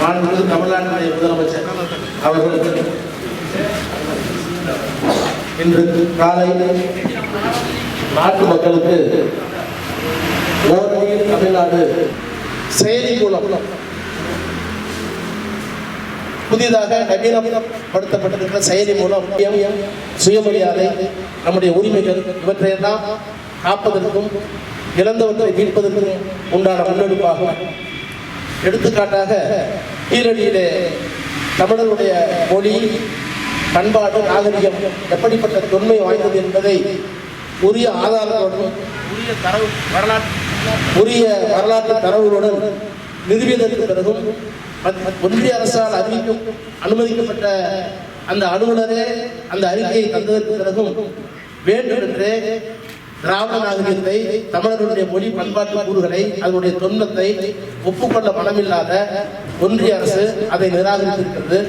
மாண்புமிகு தமிழ்நாட்டினுடைய முதலமைச்சர் அவர்கள் இன்று காலை நாட்டு மக்களுக்கு ஓரணியில் தமிழ்நாடு செயலி மூலம் புதிதாக நவீனப்படுத்தப்பட்டிருக்கிற செயலி மூலம் சுயமரியாதை, நம்முடைய உரிமைகள் இவற்றையெல்லாம் காப்பதற்கும் இழந்தவற்றை மீட்பதற்கும் உண்டான முன்னெடுப்பாகும். எடுத்துக்காட்டாக கீழடியிலே தமிழர்களுடைய மொழி, பண்பாடு, நாகரிகம் எப்படிப்பட்ட தொன்மை வாய்ந்தது என்பதை உரிய ஆதாரங்களுடன் உரிய வரலாற்று தரவுகளுடன் நிறுவியதற்கு பிறகும் ஒன்றிய அரசால் அனுமதிக்கப்பட்ட அந்த அலுவலரே அந்த அறிக்கையை தந்ததற்கு பிறகும் வேண்டுமென்றே திராவிட நாகரிகத்தை, தமிழர்களுடைய மொழி பண்பாட்டு கூறுகளை, அதனுடைய தொன்மத்தை ஒப்புக்கொள்ள மனமில்லாத ஒன்றிய அரசு அதை நிராகரித்திருக்கிறது.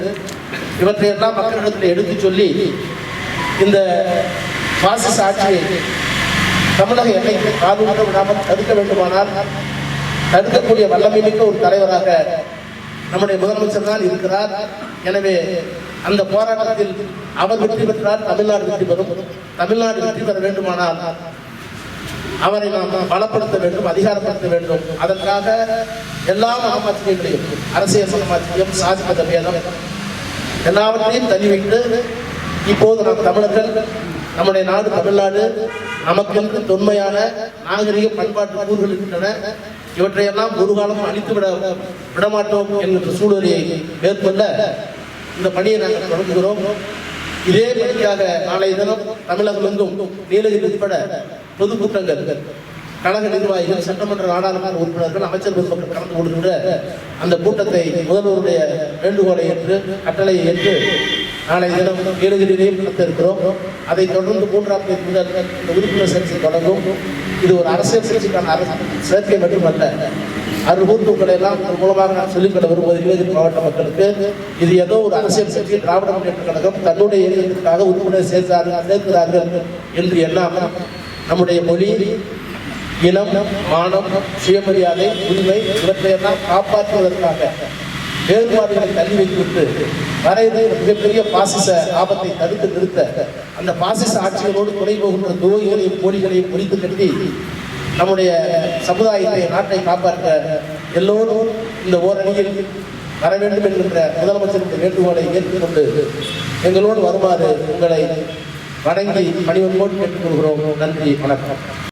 இவற்றையெல்லாம் மக்களிடத்தில் எடுத்து சொல்லி இந்த பாசிச ஆட்சியை தமிழக எல்லைக்கு காலூன்ற விடாமல் தடுக்க வேண்டுமானால் தடுக்கக்கூடிய வல்லமை மிக்க ஒரு தலைவராக நம்முடைய முதலமைச்சர் தான் இருக்கிறார். எனவே அந்த போராட்டத்தில் அவர் வெற்றி பெற்றால் தமிழ்நாடு வெற்றி பெறும். தமிழ்நாடு வெற்றி பெற வேண்டுமானால் அவரை நாம் பலப்படுத்த வேண்டும், அதிகாரப்படுத்த வேண்டும். அதற்காக எல்லா மனமாட்சிகளையும், அரசியல் மனமாட்சியம், சாதி மத பேதம் எல்லாவற்றையும் தள்ளிவிட்டு இப்போது நாம் தமிழர்கள், நம்முடைய நாடு தமிழ்நாடு, நமக்கென்று தொன்மையான நாகரிக பண்பாட்டு கூறுகள் இருக்கின்றன. இவற்றையெல்லாம் ஒரு காலம் அழித்து விடமாட்டோம் என்கின்ற சூழ்நிலையை மேற்கொள்ள இந்த பணியை நாங்கள் தொடங்குகிறோம். இதே பணிக்காக நாளைய தினம் தமிழகம் எங்கும் நீலகிரி உட்பட பொதுக்கூட்டங்கள், கழக நிர்வாகிகள், சட்டமன்ற நாடாளுமன்ற உறுப்பினர்கள், அமைச்சர் பெருமக்கள் கலந்து கொள்கின்ற அந்த கூட்டத்தை முதல்வருடைய வேண்டுகோளை ஏற்று, கட்டளையை ஏற்று நாளை தினம் நீலகிரியிலேயும் நடத்த இருக்கிறோம். அதை தொடர்ந்து 3ஆம் தேதி முதல் இந்த உறுப்பினர் சேர்க்கை தொடங்கும். இது ஒரு அரசியல் கட்சிக்கான சேர்க்கை மட்டுமல்ல, அறுபூர்களை எல்லாம் மூலமாக நான் சொல்லிக்கொள்ள விரும்புவது நீலகிரி மாவட்ட மக்களுக்கு, இது ஏதோ ஒரு அரசியல் கட்சி திராவிட முன்னேற்ற கழகம் தன்னுடைய இயக்கத்திற்காக உறுப்பினர் சேர்க்கிறார்கள் என்று எண்ணாமல் நம்முடைய மொழி, இனம், மானம், சுயமரியாதை, உரிமை இவற்றையெல்லாம் காப்பாற்றுவதற்காக வேறுபாடுகளை தள்ளி வைத்துவிட்டு வரைந்து மிகப்பெரிய பாசிச ஆபத்தை தடுத்து நிறுத்த அந்த பாசிச ஆட்சிகளோடு துணை போகின்ற துரோகிகளையும் போலிகளையும் குறித்து கட்டி நம்முடைய சமுதாயத்தை, நாட்டை காப்பாற்ற எல்லோரும் இந்த ஓரணியில் வர வேண்டும் என்கின்ற முதலமைச்சருடைய வேண்டுகோளை ஏற்றுக்கொண்டு எங்களோடு வருமாறு உங்களை வணங்கி பணிவன்போடு கேட்டுக்கொள்கிறோம். நன்றி, வணக்கம்.